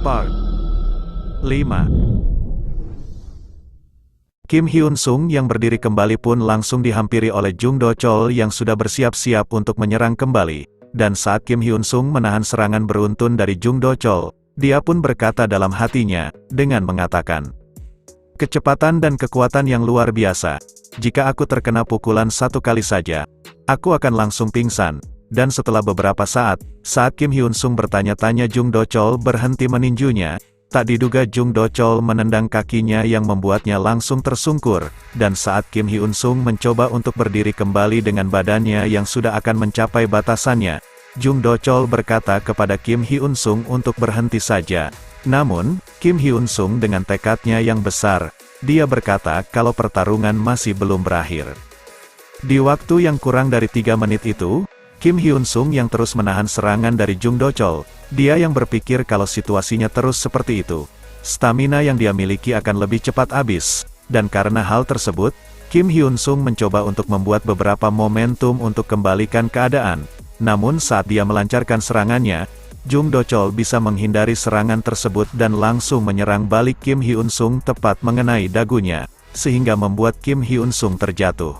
Part 5. Kim Hyun Sung yang berdiri kembali pun langsung dihampiri oleh Jung Do Chol yang sudah bersiap-siap untuk menyerang kembali. Dan saat Kim Hyun Sung menahan serangan beruntun dari Jung Do Chol, dia pun berkata dalam hatinya, dengan mengatakan, "Kecepatan dan kekuatan yang luar biasa. Jika aku terkena pukulan satu kali saja, aku akan langsung pingsan." Dan setelah beberapa saat Kim Hyun Sung bertanya-tanya Jung Do Chol berhenti meninjunya, tak diduga Jung Do Chol menendang kakinya yang membuatnya langsung tersungkur, dan saat Kim Hyun Sung mencoba untuk berdiri kembali dengan badannya yang sudah akan mencapai batasannya, Jung Do Chol berkata kepada Kim Hyun Sung untuk berhenti saja. Namun, Kim Hyun Sung dengan tekadnya yang besar, dia berkata kalau pertarungan masih belum berakhir. Di waktu yang kurang dari 3 menit itu, Kim Hyun Sung yang terus menahan serangan dari Jung Do Chol, dia yang berpikir kalau situasinya terus seperti itu, stamina yang dia miliki akan lebih cepat habis, dan karena hal tersebut, Kim Hyun Sung mencoba untuk membuat beberapa momentum untuk kembalikan keadaan. Namun saat dia melancarkan serangannya, Jung Do Chol bisa menghindari serangan tersebut dan langsung menyerang balik Kim Hyun Sung tepat mengenai dagunya, sehingga membuat Kim Hyun Sung terjatuh.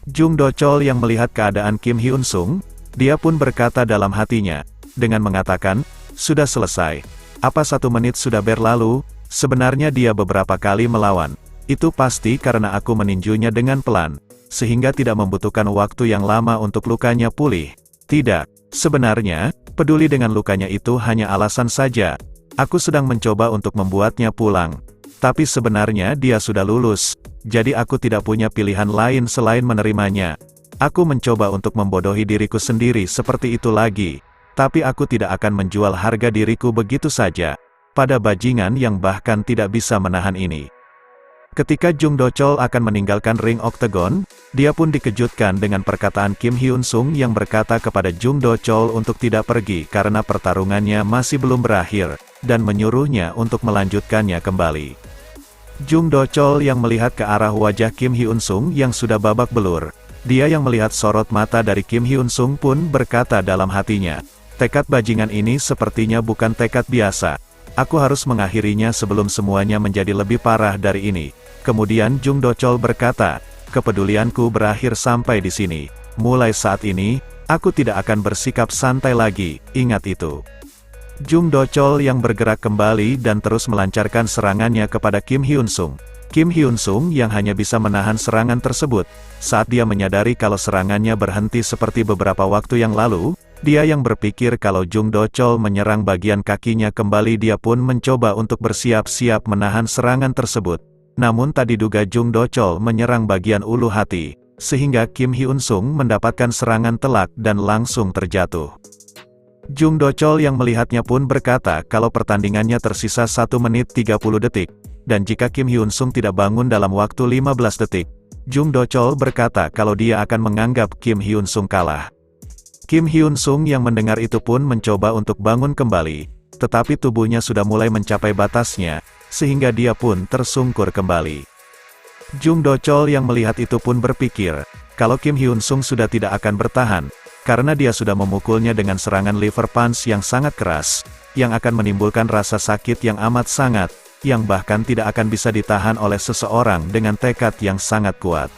Jung Do Chol yang melihat keadaan Kim Hyun Sung, dia pun berkata dalam hatinya, dengan mengatakan, "Sudah selesai. Apa 1 menit sudah berlalu, sebenarnya dia beberapa kali melawan. Itu pasti karena aku meninjunya dengan pelan, sehingga tidak membutuhkan waktu yang lama untuk lukanya pulih. Tidak, sebenarnya, peduli dengan lukanya itu hanya alasan saja. Aku sedang mencoba untuk membuatnya pulang. Tapi sebenarnya dia sudah lulus, jadi aku tidak punya pilihan lain selain menerimanya. Aku mencoba untuk membodohi diriku sendiri seperti itu lagi, tapi aku tidak akan menjual harga diriku begitu saja pada bajingan yang bahkan tidak bisa menahan ini." Ketika Jung Do Chol akan meninggalkan ring oktagon, dia pun dikejutkan dengan perkataan Kim Hyun Sung yang berkata kepada Jung Do Chol untuk tidak pergi karena pertarungannya masih belum berakhir, dan menyuruhnya untuk melanjutkannya kembali. Jung Do Chol yang melihat ke arah wajah Kim Hyun Sung yang sudah babak belur, dia yang melihat sorot mata dari Kim Hyun Sung pun berkata dalam hatinya, "Tekad bajingan ini sepertinya bukan tekad biasa. Aku harus mengakhirinya sebelum semuanya menjadi lebih parah dari ini." Kemudian Jung Do Chol berkata, "Kepedulianku berakhir sampai di sini. Mulai saat ini, aku tidak akan bersikap santai lagi, ingat itu." Jung Do Chol yang bergerak kembali dan terus melancarkan serangannya kepada Kim Hyun Sung. Kim Hyun Sung yang hanya bisa menahan serangan tersebut, saat dia menyadari kalau serangannya berhenti seperti beberapa waktu yang lalu, dia yang berpikir kalau Jung Do Chol menyerang bagian kakinya kembali, dia pun mencoba untuk bersiap-siap menahan serangan tersebut. Namun tak diduga Jung Do Chol menyerang bagian ulu hati, sehingga Kim Hyun Sung mendapatkan serangan telak dan langsung terjatuh. Jung Do Chol yang melihatnya pun berkata kalau pertandingannya tersisa 1 menit 30 detik, dan jika Kim Hyun Sung tidak bangun dalam waktu 15 detik, Jung Do Chol berkata kalau dia akan menganggap Kim Hyun Sung kalah. Kim Hyun Sung yang mendengar itu pun mencoba untuk bangun kembali, tetapi tubuhnya sudah mulai mencapai batasnya, sehingga dia pun tersungkur kembali. Jung Do Chol yang melihat itu pun berpikir, kalau Kim Hyun Sung sudah tidak akan bertahan, karena dia sudah memukulnya dengan serangan liver punch yang sangat keras, yang akan menimbulkan rasa sakit yang amat sangat, yang bahkan tidak akan bisa ditahan oleh seseorang dengan tekad yang sangat kuat.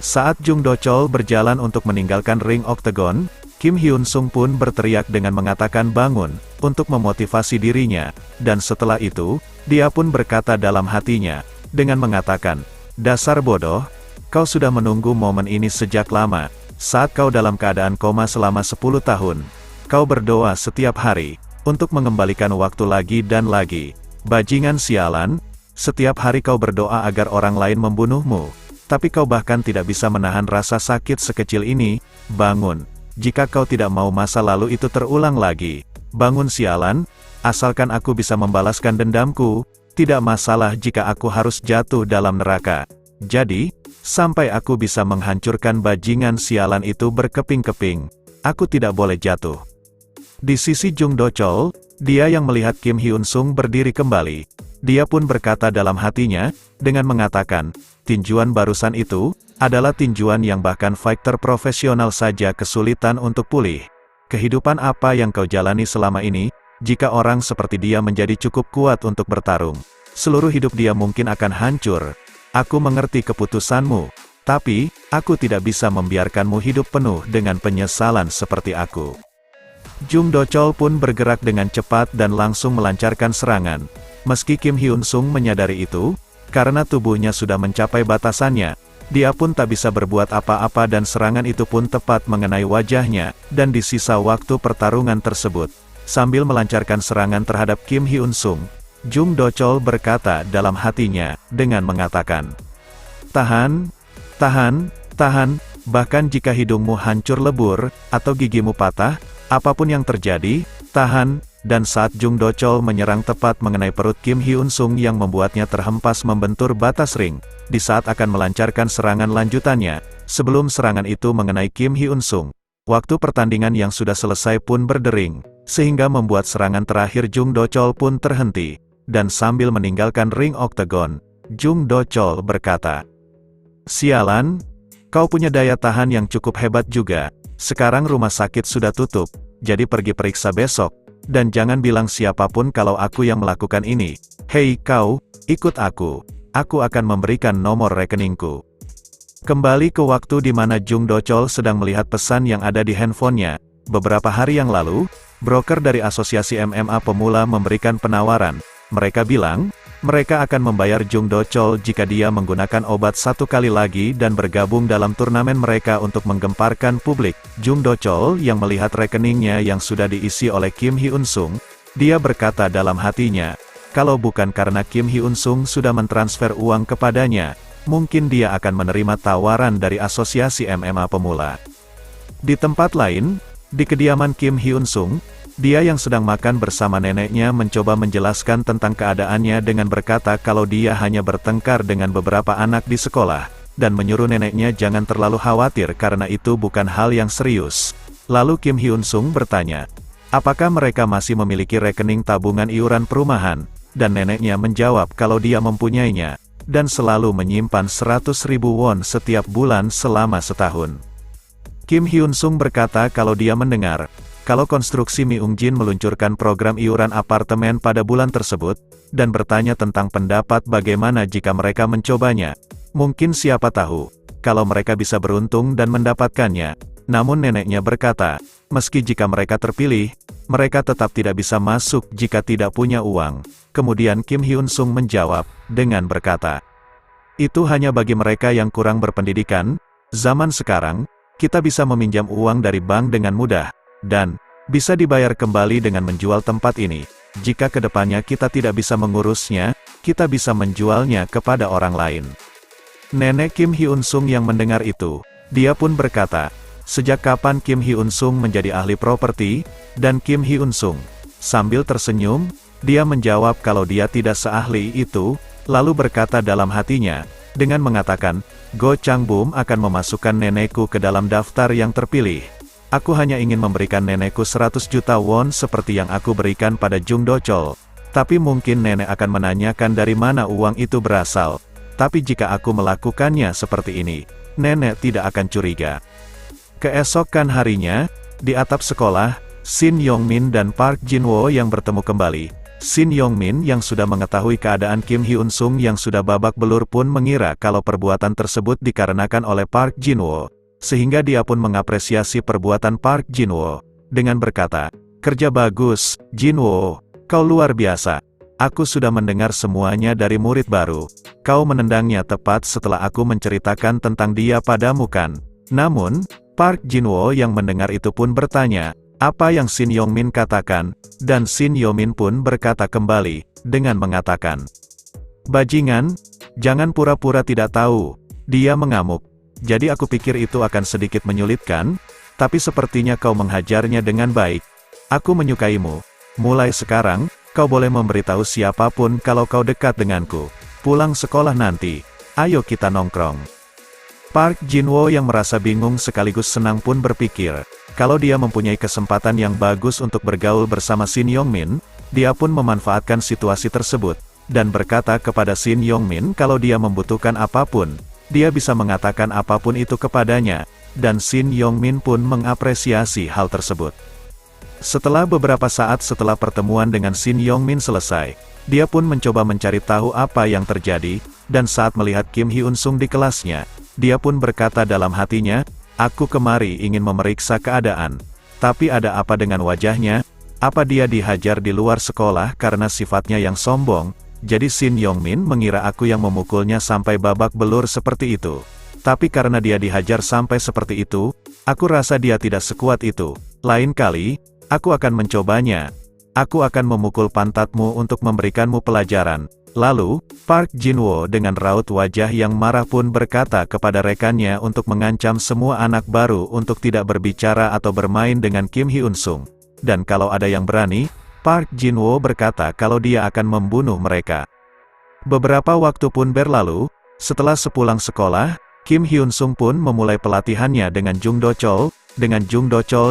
Saat Jung Do Chol berjalan untuk meninggalkan ring oktagon, Kim Hyun Sung pun berteriak dengan mengatakan bangun, untuk memotivasi dirinya, dan setelah itu, dia pun berkata dalam hatinya, dengan mengatakan, "Dasar bodoh, kau sudah menunggu momen ini sejak lama. Saat kau dalam keadaan koma selama 10 tahun, kau berdoa setiap hari, untuk mengembalikan waktu lagi dan lagi. Bajingan sialan, setiap hari kau berdoa agar orang lain membunuhmu, tapi kau bahkan tidak bisa menahan rasa sakit sekecil ini. Bangun, jika kau tidak mau masa lalu itu terulang lagi. Bangun sialan, asalkan aku bisa membalaskan dendamku, tidak masalah jika aku harus jatuh dalam neraka. Jadi, sampai aku bisa menghancurkan bajingan sialan itu berkeping-keping, aku tidak boleh jatuh." Di sisi Jung Do Chol, dia yang melihat Kim Hyun Sung berdiri kembali, dia pun berkata dalam hatinya, dengan mengatakan, "Tinjuan barusan itu, adalah tinjuan yang bahkan fighter profesional saja kesulitan untuk pulih. Kehidupan apa yang kau jalani selama ini, jika orang seperti dia menjadi cukup kuat untuk bertarung, seluruh hidup dia mungkin akan hancur. Aku mengerti keputusanmu, tapi, aku tidak bisa membiarkanmu hidup penuh dengan penyesalan seperti aku. Jung Do-chol pun bergerak dengan cepat dan langsung melancarkan serangan. Meski Kim Hyun-sung menyadari itu, karena tubuhnya sudah mencapai batasannya, dia pun tak bisa berbuat apa-apa dan serangan itu pun tepat mengenai wajahnya, dan di sisa waktu pertarungan tersebut, sambil melancarkan serangan terhadap Kim Hyun-sung, Jung Do-chol berkata dalam hatinya, dengan mengatakan, "Tahan, tahan, tahan, bahkan jika hidungmu hancur lebur, atau gigimu patah, apapun yang terjadi, tahan." Dan saat Jung Do-chol menyerang tepat mengenai perut Kim Hyun-sung yang membuatnya terhempas membentur batas ring, di saat akan melancarkan serangan lanjutannya, sebelum serangan itu mengenai Kim Hyun-sung, waktu pertandingan yang sudah selesai pun berdering, sehingga membuat serangan terakhir Jung Do-chol pun terhenti, dan sambil meninggalkan ring oktagon, Jung Do-chol berkata, "Sialan, kau punya daya tahan yang cukup hebat juga. Sekarang rumah sakit sudah tutup, jadi pergi periksa besok. Dan jangan bilang siapapun kalau aku yang melakukan ini. Hei kau, ikut aku. Aku akan memberikan nomor rekeningku." Kembali ke waktu di mana Jung Do-chol sedang melihat pesan yang ada di handphonenya. Beberapa hari yang lalu, broker dari Asosiasi MMA Pemula memberikan penawaran. Mereka bilang, mereka akan membayar Jung Do-chol jika dia menggunakan obat satu kali lagi dan bergabung dalam turnamen mereka untuk menggemparkan publik. Jung Do-chol yang melihat rekeningnya yang sudah diisi oleh Kim Hyun-sung, dia berkata dalam hatinya, kalau bukan karena Kim Hyun-sung sudah mentransfer uang kepadanya, mungkin dia akan menerima tawaran dari Asosiasi MMA Pemula. Di tempat lain, di kediaman Kim Hyun-sung, dia yang sedang makan bersama neneknya mencoba menjelaskan tentang keadaannya dengan berkata kalau dia hanya bertengkar dengan beberapa anak di sekolah, dan menyuruh neneknya jangan terlalu khawatir karena itu bukan hal yang serius. Lalu Kim Hyun-sung bertanya, apakah mereka masih memiliki rekening tabungan iuran perumahan, dan neneknya menjawab kalau dia mempunyainya, dan selalu menyimpan 100.000 won setiap bulan selama setahun. Kim Hyun-sung berkata kalau dia mendengar, kalau konstruksi Myung-jin meluncurkan program iuran apartemen pada bulan tersebut, dan bertanya tentang pendapat bagaimana jika mereka mencobanya. Mungkin siapa tahu, kalau mereka bisa beruntung dan mendapatkannya. Namun neneknya berkata, meski jika mereka terpilih, mereka tetap tidak bisa masuk jika tidak punya uang. Kemudian Kim Hyun-sung menjawab, dengan berkata, itu hanya bagi mereka yang kurang berpendidikan. Zaman sekarang, kita bisa meminjam uang dari bank dengan mudah, dan bisa dibayar kembali dengan menjual tempat ini. Jika kedepannya kita tidak bisa mengurusnya, kita bisa menjualnya kepada orang lain. Nenek Kim Hyun-sung yang mendengar itu, dia pun berkata, sejak kapan Kim Hyun-sung menjadi ahli properti? Dan Kim Hyun-sung, sambil tersenyum, dia menjawab kalau dia tidak seahli itu, lalu berkata dalam hatinya, dengan mengatakan, Go Chang-bum akan memasukkan nenekku ke dalam daftar yang terpilih. Aku hanya ingin memberikan nenekku 100 juta won seperti yang aku berikan pada Jung Do-chol. Tapi mungkin nenek akan menanyakan dari mana uang itu berasal. Tapi jika aku melakukannya seperti ini, nenek tidak akan curiga. Keesokan harinya, di atap sekolah, Shin Yong-min dan Park Jin-woo yang bertemu kembali. Shin Yong-min yang sudah mengetahui keadaan Kim Hyun-sung yang sudah babak belur pun mengira kalau perbuatan tersebut dikarenakan oleh Park Jin-woo. Sehingga dia pun mengapresiasi perbuatan Park Jin-woo, dengan berkata, kerja bagus, Jin-woo, kau luar biasa. Aku sudah mendengar semuanya dari murid baru. Kau menendangnya tepat setelah aku menceritakan tentang dia padamu kan? Namun, Park Jin-woo yang mendengar itu pun bertanya, apa yang Shin Yong-min katakan? Dan Shin Yong-min pun berkata kembali, dengan mengatakan, bajingan, jangan pura-pura tidak tahu. Dia mengamuk. Jadi aku pikir itu akan sedikit menyulitkan, tapi sepertinya kau menghajarnya dengan baik. Aku menyukaimu. Mulai sekarang, kau boleh memberitahu siapapun kalau kau dekat denganku. Pulang sekolah nanti, ayo kita nongkrong. Park Jin-woo yang merasa bingung sekaligus senang pun berpikir, kalau dia mempunyai kesempatan yang bagus untuk bergaul bersama Shin Yong-min, dia pun memanfaatkan situasi tersebut, dan berkata kepada Shin Yong-min kalau dia membutuhkan apapun, dia bisa mengatakan apapun itu kepadanya, dan Shin Yong-min pun mengapresiasi hal tersebut. Setelah beberapa saat setelah pertemuan dengan Shin Yong-min selesai, dia pun mencoba mencari tahu apa yang terjadi, dan saat melihat Kim Hyun-sung di kelasnya, dia pun berkata dalam hatinya, "Aku kemari ingin memeriksa keadaan." Tapi ada apa dengan wajahnya? Apa dia dihajar di luar sekolah karena sifatnya yang sombong? Jadi Shin Yong-min mengira aku yang memukulnya sampai babak belur seperti itu. Tapi karena dia dihajar sampai seperti itu, aku rasa dia tidak sekuat itu. Lain kali, aku akan mencobanya. Aku akan memukul pantatmu untuk memberikanmu pelajaran. Lalu, Park Jin-woo dengan raut wajah yang marah pun berkata kepada rekannya untuk mengancam semua anak baru untuk tidak berbicara atau bermain dengan Kim Hyun-sung. Dan kalau ada yang berani, Park Jin-woo berkata kalau dia akan membunuh mereka. Beberapa waktu pun berlalu, setelah sepulang sekolah, Kim Hyun-sung pun memulai pelatihannya dengan Jung Do-chol,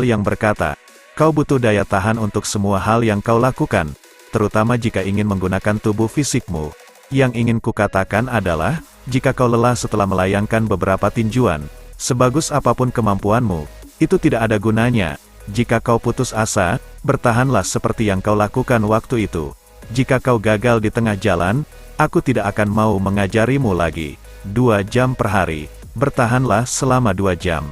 yang berkata, "Kau butuh daya tahan untuk semua hal yang kau lakukan, terutama jika ingin menggunakan tubuh fisikmu. Yang ingin kukatakan adalah, jika kau lelah setelah melayangkan beberapa tinjuan, sebagus apapun kemampuanmu, itu tidak ada gunanya. Jika kau putus asa, bertahanlah seperti yang kau lakukan waktu itu. Jika kau gagal di tengah jalan, aku tidak akan mau mengajarimu lagi. 2 jam per hari, bertahanlah selama 2 jam.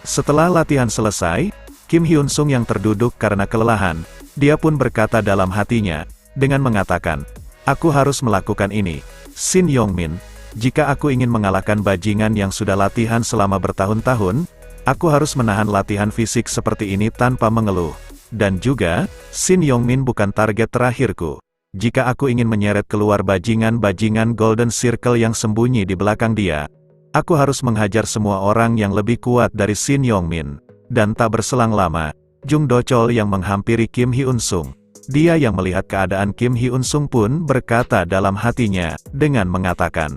Setelah latihan selesai, Kim Hyun-sung yang terduduk karena kelelahan, dia pun berkata dalam hatinya, dengan mengatakan, "Aku harus melakukan ini. Shin Yong-min, jika aku ingin mengalahkan bajingan yang sudah latihan selama bertahun-tahun, aku harus menahan latihan fisik seperti ini tanpa mengeluh. Dan juga, Shin Yong-min bukan target terakhirku. Jika aku ingin menyeret keluar bajingan-bajingan Golden Circle yang sembunyi di belakang dia, aku harus menghajar semua orang yang lebih kuat dari Shin Yong-min." Dan tak berselang lama, Jung Do-chol yang menghampiri Kim Hyun-sung. Dia yang melihat keadaan Kim Hyun-sung pun berkata dalam hatinya, dengan mengatakan,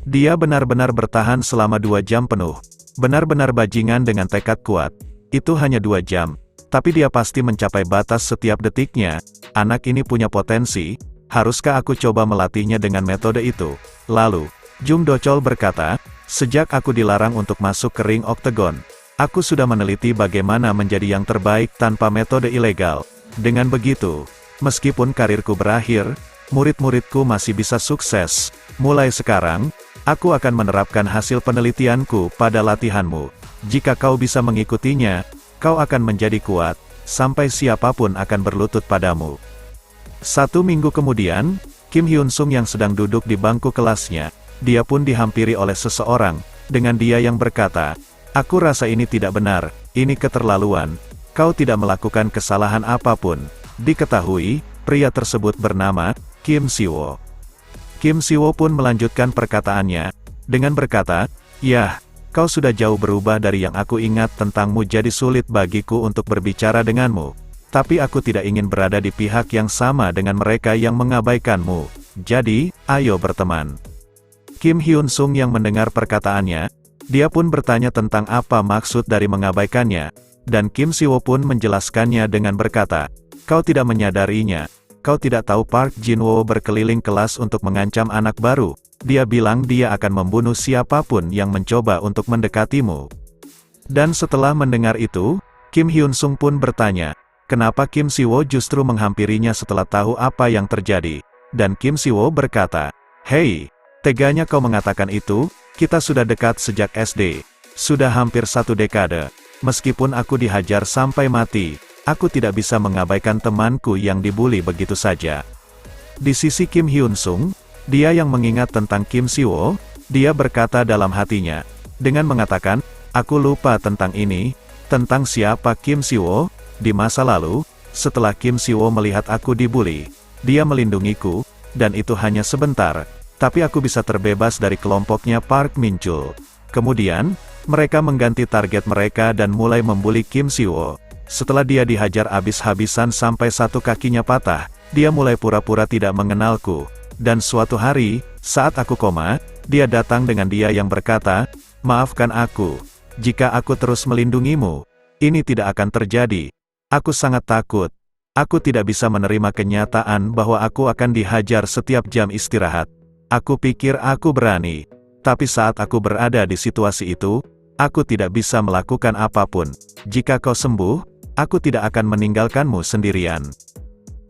"Dia benar-benar bertahan selama 2 jam penuh. Benar-benar bajingan dengan tekad kuat. Itu hanya 2 jam. Tapi dia pasti mencapai batas setiap detiknya. Anak ini punya potensi, haruskah aku coba melatihnya dengan metode itu?" Lalu, Jung Do-chol berkata, "Sejak aku dilarang untuk masuk ke ring oktagon, aku sudah meneliti bagaimana menjadi yang terbaik tanpa metode ilegal. Dengan begitu, meskipun karirku berakhir, murid-muridku masih bisa sukses. Mulai sekarang, aku akan menerapkan hasil penelitianku pada latihanmu. Jika kau bisa mengikutinya, kau akan menjadi kuat, sampai siapapun akan berlutut padamu." 1 minggu kemudian, Kim Hyun-sung yang sedang duduk di bangku kelasnya, dia pun dihampiri oleh seseorang, dengan dia yang berkata, "Aku rasa ini tidak benar, ini keterlaluan. Kau tidak melakukan kesalahan apapun." Diketahui, pria tersebut bernama Kim Si-woo. Kim Si-woo pun melanjutkan perkataannya, dengan berkata, "Yah, kau sudah jauh berubah dari yang aku ingat tentangmu, jadi sulit bagiku untuk berbicara denganmu. Tapi aku tidak ingin berada di pihak yang sama dengan mereka yang mengabaikanmu. Jadi, ayo berteman." Kim Hyun-sung yang mendengar perkataannya, dia pun bertanya tentang apa maksud dari mengabaikannya, dan Kim Si-woo pun menjelaskannya dengan berkata, "Kau tidak menyadarinya. Kau tidak tahu Park Jin-woo berkeliling kelas untuk mengancam anak baru. Dia bilang dia akan membunuh siapapun yang mencoba untuk mendekatimu." Dan setelah mendengar itu, Kim Hyun-sung pun bertanya, kenapa Kim Si-woo justru menghampirinya setelah tahu apa yang terjadi. Dan Kim Si-woo berkata, "Hei, teganya kau mengatakan itu? Kita sudah dekat sejak SD. Sudah hampir 1 dekade. Meskipun aku dihajar sampai mati, aku tidak bisa mengabaikan temanku yang dibuli begitu saja." Di sisi Kim Hyun-sung, dia yang mengingat tentang Kim Si-woo, dia berkata dalam hatinya, dengan mengatakan, "Aku lupa tentang ini." Tentang siapa Kim Si-woo? Di masa lalu, setelah Kim Si-woo melihat aku dibuli, dia melindungiku, dan itu hanya sebentar. Tapi aku bisa terbebas dari kelompoknya Park Min-chul. Kemudian, mereka mengganti target mereka dan mulai membuli Kim Si-woo. Setelah dia dihajar habis-habisan sampai 1 kakinya patah, dia mulai pura-pura tidak mengenalku. Dan suatu hari, saat aku koma, dia datang dengan dia yang berkata, "Maafkan aku. Jika aku terus melindungimu, ini tidak akan terjadi. Aku sangat takut. Aku tidak bisa menerima kenyataan bahwa aku akan dihajar setiap jam istirahat. Aku pikir aku berani. Tapi saat aku berada di situasi itu, aku tidak bisa melakukan apapun. Jika kau sembuh, aku tidak akan meninggalkanmu sendirian.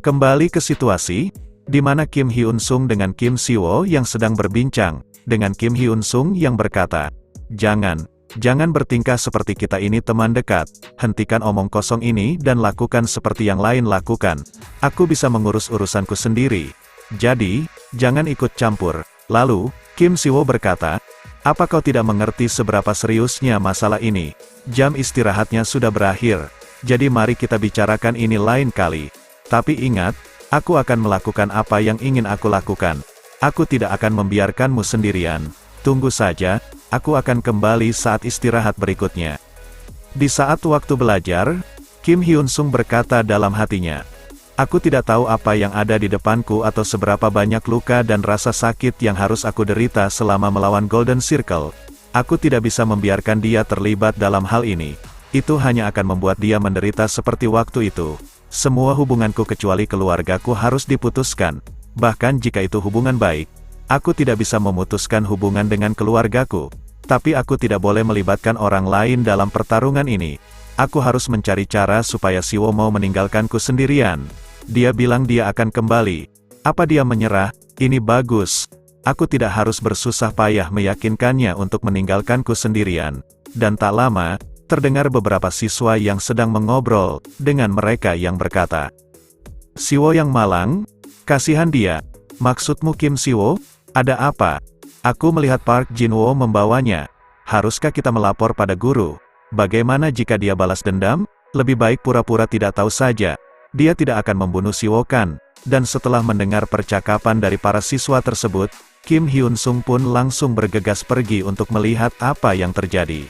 Kembali ke situasi, di mana Kim Hyun Sung dengan Kim Siwo yang sedang berbincang, dengan Kim Hyun Sung yang berkata, Jangan bertingkah seperti kita ini teman dekat, hentikan omong kosong ini dan lakukan seperti yang lain lakukan. Aku bisa mengurus urusanku sendiri. Jadi, jangan ikut campur. Lalu, Kim Siwo berkata, apa kau tidak mengerti seberapa seriusnya masalah ini? Jam istirahatnya sudah berakhir, jadi mari kita bicarakan ini lain kali. Tapi ingat, aku akan melakukan apa yang ingin aku lakukan. Aku tidak akan membiarkanmu sendirian. Tunggu saja, aku akan kembali saat istirahat berikutnya. Di saat waktu belajar, Kim Hyun Sung berkata dalam hatinya, aku tidak tahu apa yang ada di depanku atau seberapa banyak luka dan rasa sakit yang harus aku derita selama melawan Golden Circle. Aku tidak bisa membiarkan dia terlibat dalam hal ini. Itu hanya akan membuat dia menderita seperti waktu itu. Semua hubunganku kecuali keluargaku harus diputuskan. Bahkan jika itu hubungan baik, aku tidak bisa memutuskan hubungan dengan keluargaku. Tapi aku tidak boleh melibatkan orang lain dalam pertarungan ini. Aku harus mencari cara supaya Siwo mau meninggalkanku sendirian. Dia bilang dia akan kembali. Apa dia menyerah? Ini bagus. Aku tidak harus bersusah payah meyakinkannya untuk meninggalkanku sendirian. Dan tak lama, terdengar beberapa siswa yang sedang mengobrol dengan mereka yang berkata, Siwo yang malang? Kasihan dia. Maksudmu Kim Siwo? Ada apa? Aku melihat Park Jinwo membawanya. Haruskah kita melapor pada guru? Bagaimana jika dia balas dendam? Lebih baik pura-pura tidak tahu saja. Dia tidak akan membunuh Siwo kan? Dan setelah mendengar percakapan dari para siswa tersebut, Kim Hyun Sung pun langsung bergegas pergi untuk melihat apa yang terjadi.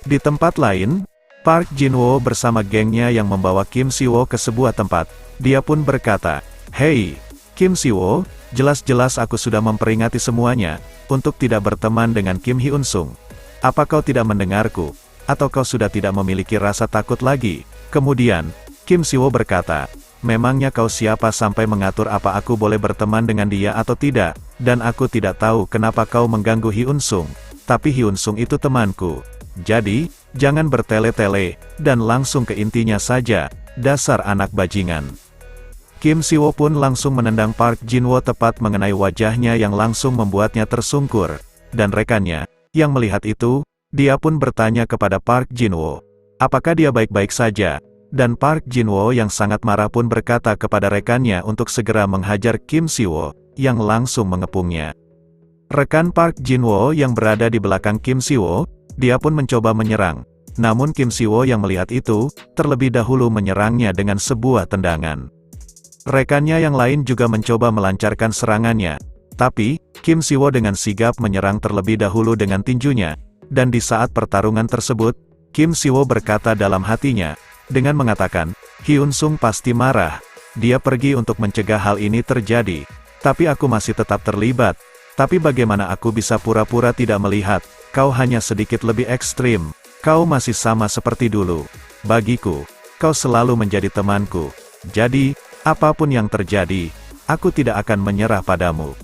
Di tempat lain, Park Jinwo bersama gengnya yang membawa Kim Siwo ke sebuah tempat. Dia pun berkata, Hei, Kim Siwo, jelas-jelas aku sudah memperingati semuanya, untuk tidak berteman dengan Kim Hyun Sung. Apa kau tidak mendengarku? Atau kau sudah tidak memiliki rasa takut lagi? Kemudian, Kim Siwo berkata, memangnya kau siapa sampai mengatur apa aku boleh berteman dengan dia atau tidak? Dan aku tidak tahu kenapa kau mengganggu Hyun Sung. Tapi Hyun Sung itu temanku. Jadi, jangan bertele-tele, dan langsung ke intinya saja, dasar anak bajingan. Kim Siwo pun langsung menendang Park Jinwo tepat mengenai wajahnya yang langsung membuatnya tersungkur. Dan rekannya, yang melihat itu, dia pun bertanya kepada Park Jinwo, apakah dia baik-baik saja? Dan Park Jinwo yang sangat marah pun berkata kepada rekannya untuk segera menghajar Kim Siwo, yang langsung mengepungnya. Rekan Park Jinwo yang berada di belakang Kim Siwo, dia pun mencoba menyerang. Namun Kim Siwo yang melihat itu, terlebih dahulu menyerangnya dengan sebuah tendangan. Rekannya yang lain juga mencoba melancarkan serangannya. Tapi, Kim Siwo dengan sigap menyerang terlebih dahulu dengan tinjunya. Dan di saat pertarungan tersebut, Kim Siwo berkata dalam hatinya, dengan mengatakan, Hyun Sung pasti marah. Dia pergi untuk mencegah hal ini terjadi. Tapi aku masih tetap terlibat. Tapi bagaimana aku bisa pura-pura tidak melihat? Kau hanya sedikit lebih ekstrim. Kau masih sama seperti dulu. Bagiku, kau selalu menjadi temanku. Jadi, apapun yang terjadi, aku tidak akan menyerah padamu.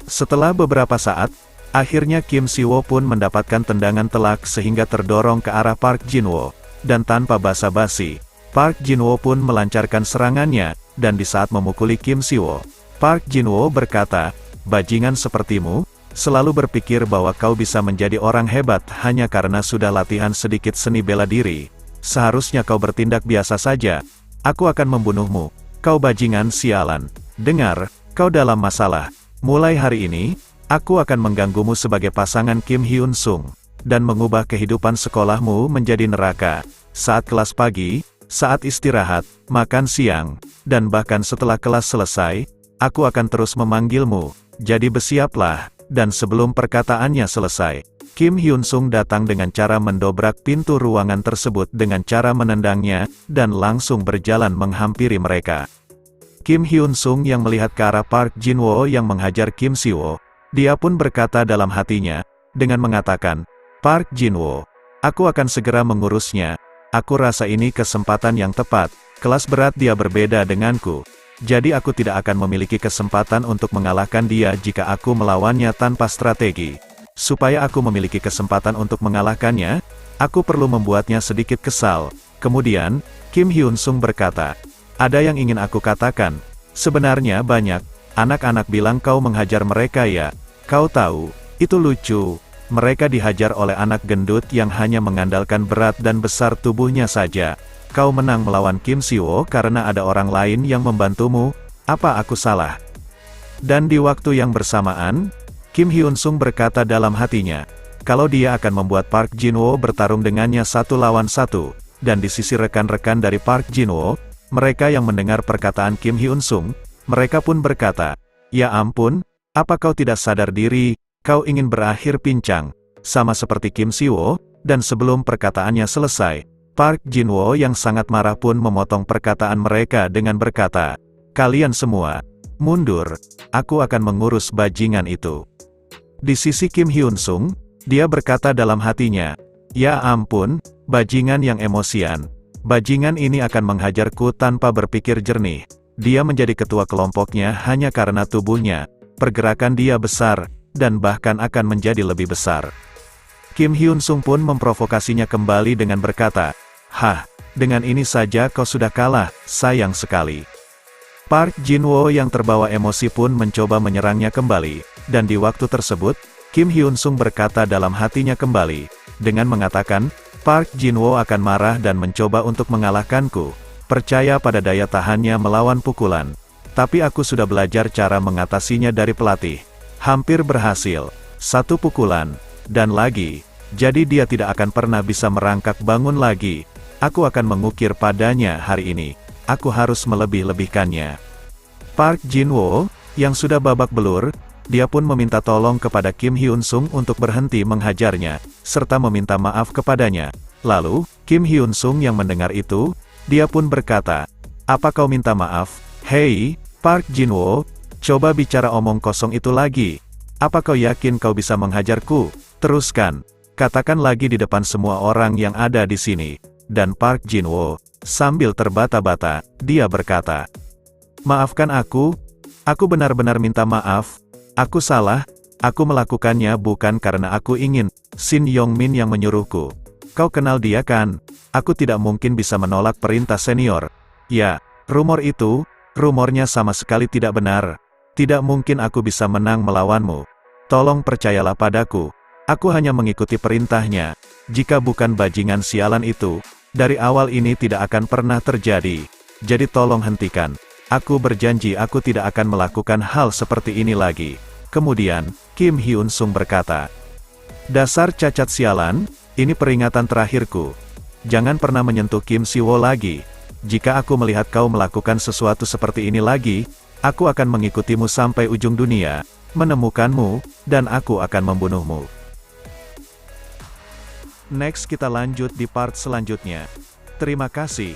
Setelah beberapa saat, akhirnya Kim Siwo pun mendapatkan tendangan telak sehingga terdorong ke arah Park Jinwo. Dan tanpa basa-basi, Park Jinwo pun melancarkan serangannya, dan di saat memukuli Kim Siwo, Park Jinwo berkata, bajingan sepertimu, selalu berpikir bahwa kau bisa menjadi orang hebat hanya karena sudah latihan sedikit seni bela diri. Seharusnya kau bertindak biasa saja. Aku akan membunuhmu. Kau bajingan sialan. Dengar, kau dalam masalah. Mulai hari ini, aku akan mengganggumu sebagai pasangan Kim Hyun Sung, dan mengubah kehidupan sekolahmu menjadi neraka. Saat kelas pagi, saat istirahat, makan siang, dan bahkan setelah kelas selesai, aku akan terus memanggilmu. Jadi bersiaplah. Dan sebelum perkataannya selesai, Kim Hyun Sung datang dengan cara mendobrak pintu ruangan tersebut dengan cara menendangnya, dan langsung berjalan menghampiri mereka. Kim Hyun Sung yang melihat ke arah Park Jinwo yang menghajar Kim Siwo, dia pun berkata dalam hatinya, dengan mengatakan, Park Jinwo, aku akan segera mengurusnya. Aku rasa ini kesempatan yang tepat. Kelas berat dia berbeda denganku. Jadi aku tidak akan memiliki kesempatan untuk mengalahkan dia jika aku melawannya tanpa strategi. Supaya aku memiliki kesempatan untuk mengalahkannya, aku perlu membuatnya sedikit kesal. Kemudian, Kim Hyun Sung berkata, ada yang ingin aku katakan. Sebenarnya banyak, anak-anak bilang kau menghajar mereka ya. Kau tahu, itu lucu. Mereka dihajar oleh anak gendut yang hanya mengandalkan berat dan besar tubuhnya saja. Kau menang melawan Kim Siwo karena ada orang lain yang membantumu, apa aku salah? Dan di waktu yang bersamaan, Kim Hyun Sung berkata dalam hatinya, kalau dia akan membuat Park Jin-woo bertarung dengannya 1 lawan 1, dan di sisi rekan-rekan dari Park Jin-woo, mereka yang mendengar perkataan Kim Hyun Sung, mereka pun berkata, ya ampun, apa kau tidak sadar diri, kau ingin berakhir pincang, sama seperti Kim Siwo, dan sebelum perkataannya selesai, Park Jin-woo yang sangat marah pun memotong perkataan mereka dengan berkata, kalian semua, mundur, aku akan mengurus bajingan itu. Di sisi Kim Hyun Sung, dia berkata dalam hatinya, ya ampun, bajingan yang emosian. Bajingan ini akan menghajarku tanpa berpikir jernih. Dia menjadi ketua kelompoknya hanya karena tubuhnya, pergerakan dia besar, dan bahkan akan menjadi lebih besar. Kim Hyun Sung pun memprovokasinya kembali dengan berkata, hah, dengan ini saja kau sudah kalah, sayang sekali. Park Jin-woo yang terbawa emosi pun mencoba menyerangnya kembali, dan di waktu tersebut, Kim Hyun Sung berkata dalam hatinya kembali, dengan mengatakan, Park Jin-woo akan marah dan mencoba untuk mengalahkanku, percaya pada daya tahannya melawan pukulan. Tapi aku sudah belajar cara mengatasinya dari pelatih. Hampir berhasil, 1 pukulan, dan lagi, jadi dia tidak akan pernah bisa merangkak bangun lagi. Aku akan mengukir padanya hari ini. Aku harus melebih-lebihkannya. Park Jin-woo, yang sudah babak belur, dia pun meminta tolong kepada Kim Hyun Sung untuk berhenti menghajarnya, serta meminta maaf kepadanya. Lalu, Kim Hyun Sung yang mendengar itu, dia pun berkata, apa kau minta maaf? Hei, Park Jin-woo, coba bicara omong kosong itu lagi. Apa kau yakin kau bisa menghajarku? Teruskan. Katakan lagi di depan semua orang yang ada di sini. Dan Park Jin-woo, sambil terbata-bata, dia berkata, maafkan aku benar-benar minta maaf, aku salah, aku melakukannya bukan karena aku ingin, Shin Yong-min yang menyuruhku. Kau kenal dia kan? Aku tidak mungkin bisa menolak perintah senior. Ya, rumornya sama sekali tidak benar. Tidak mungkin aku bisa menang melawanmu. Tolong percayalah padaku. Aku hanya mengikuti perintahnya. Jika bukan bajingan sialan itu, dari awal ini tidak akan pernah terjadi. Jadi tolong hentikan. Aku berjanji aku tidak akan melakukan hal seperti ini lagi. Kemudian, Kim Hyun Sung berkata, dasar cacat sialan, ini peringatan terakhirku. Jangan pernah menyentuh Kim Siwo lagi. Jika aku melihat kau melakukan sesuatu seperti ini lagi, aku akan mengikutimu sampai ujung dunia, menemukanmu, dan aku akan membunuhmu. Next kita lanjut di part selanjutnya. Terima kasih.